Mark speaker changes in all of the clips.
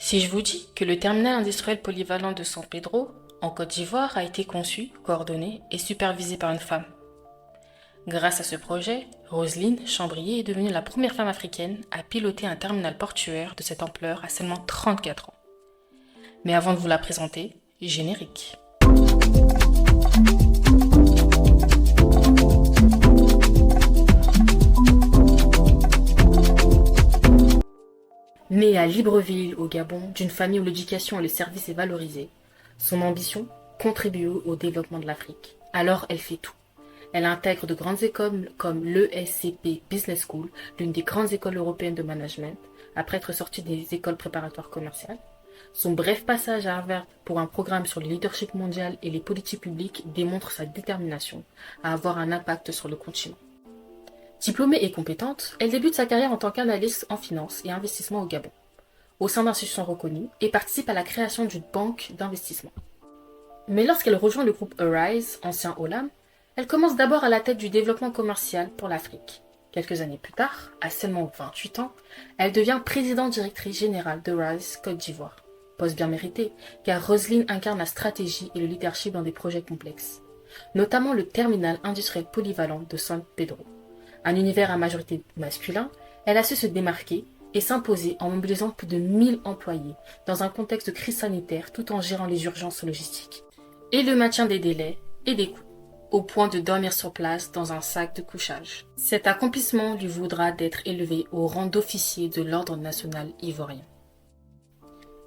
Speaker 1: Si je vous dis que le terminal industriel polyvalent de San Pedro, en Côte d'Ivoire, a été conçu, coordonné et supervisé par une femme. Grâce à ce projet, Roselyne Chambrier est devenue la première femme africaine à piloter un terminal portuaire de cette ampleur à seulement 34 ans. Mais avant de vous la présenter, générique. Née à Libreville, au Gabon, d'une famille où l'éducation et le service est valorisé, son ambition, contribuer au développement de l'Afrique. Alors elle fait tout. Elle intègre de grandes écoles comme l'ESCP Business School, l'une des grandes écoles européennes de management, après être sortie des écoles préparatoires commerciales. Son bref passage à Harvard pour un programme sur le leadership mondial et les politiques publiques démontre sa détermination à avoir un impact sur le continent. Diplômée et compétente, elle débute sa carrière en tant qu'analyste en finance et investissement au Gabon, au sein d'institutions reconnues, et participe à la création d'une banque d'investissement. Mais lorsqu'elle rejoint le groupe Arise, ancien Olam, elle commence d'abord à la tête du développement commercial pour l'Afrique. Quelques années plus tard, à seulement 28 ans, elle devient présidente directrice générale d'Arise Côte d'Ivoire. Poste bien mérité, car Roselyne incarne la stratégie et le leadership dans des projets complexes, notamment le terminal industriel polyvalent de San Pedro. Un univers à majorité masculin, elle a su se démarquer et s'imposer en mobilisant plus de 1000 employés dans un contexte de crise sanitaire tout en gérant les urgences logistiques et le maintien des délais et des coûts, au point de dormir sur place dans un sac de couchage. Cet accomplissement lui vaudra d'être élevé au rang d'officier de l'Ordre national ivoirien.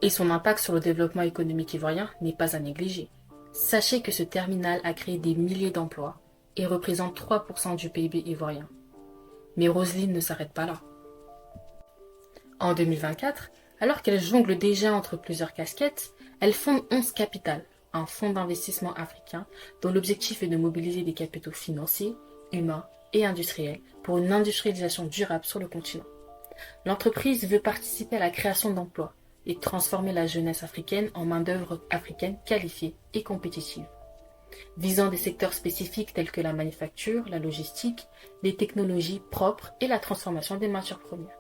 Speaker 1: Et son impact sur le développement économique ivoirien n'est pas à négliger. Sachez que ce terminal a créé des milliers d'emplois et représente 3% du PIB ivoirien. Mais Roselyne ne s'arrête pas là. En 2024, alors qu'elle jongle déjà entre plusieurs casquettes, elle fonde 11 Capital, un fonds d'investissement africain dont l'objectif est de mobiliser des capitaux financiers, humains et industriels pour une industrialisation durable sur le continent. L'entreprise veut participer à la création d'emplois et transformer la jeunesse africaine en main-d'œuvre africaine qualifiée et compétitive, visant des secteurs spécifiques tels que la manufacture, la logistique, les technologies propres et la transformation des matières premières.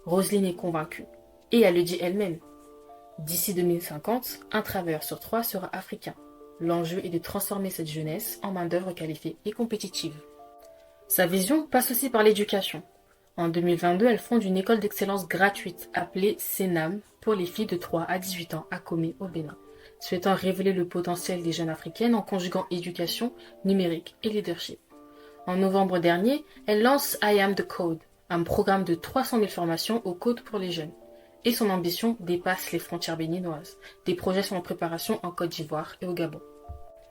Speaker 1: Roselyne est convaincue, et elle le dit elle-même. D'ici 2050, un travailleur sur 3 sera africain. L'enjeu est de transformer cette jeunesse en main-d'œuvre qualifiée et compétitive. Sa vision passe aussi par l'éducation. En 2022, elle fonde une école d'excellence gratuite appelée CENAM pour les filles de 3 à 18 ans à Comé au Bénin, souhaitant révéler le potentiel des jeunes africaines en conjuguant éducation, numérique et leadership. En novembre dernier, elle lance I Am the Code, un programme de 300 000 formations au code pour les jeunes. Et son ambition dépasse les frontières béninoises. Des projets sont en préparation en Côte d'Ivoire et au Gabon.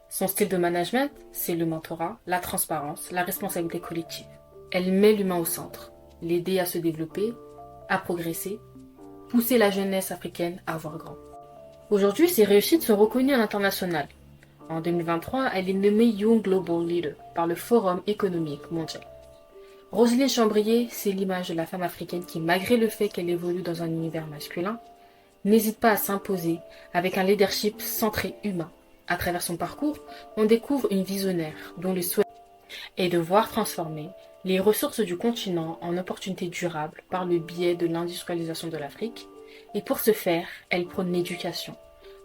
Speaker 1: Son style de management, c'est le mentorat, la transparence, la responsabilité collective. Elle met l'humain au centre, l'aider à se développer, à progresser, pousser la jeunesse africaine à voir grand. Aujourd'hui, ses réussites sont reconnues à l'international. En 2023, elle est nommée Young Global Leader par le Forum économique mondial. Roselyne Chambrier, c'est l'image de la femme africaine qui, malgré le fait qu'elle évolue dans un univers masculin, n'hésite pas à s'imposer avec un leadership centré humain. À travers son parcours, on découvre une visionnaire dont le souhait est de voir transformer les ressources du continent en opportunités durables par le biais de l'industrialisation de l'Afrique. Et pour ce faire, elle prône l'éducation,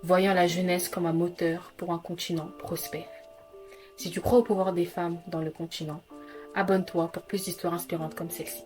Speaker 1: voyant la jeunesse comme un moteur pour un continent prospère. Si tu crois au pouvoir des femmes dans le continent, abonne-toi pour plus d'histoires inspirantes comme celle-ci.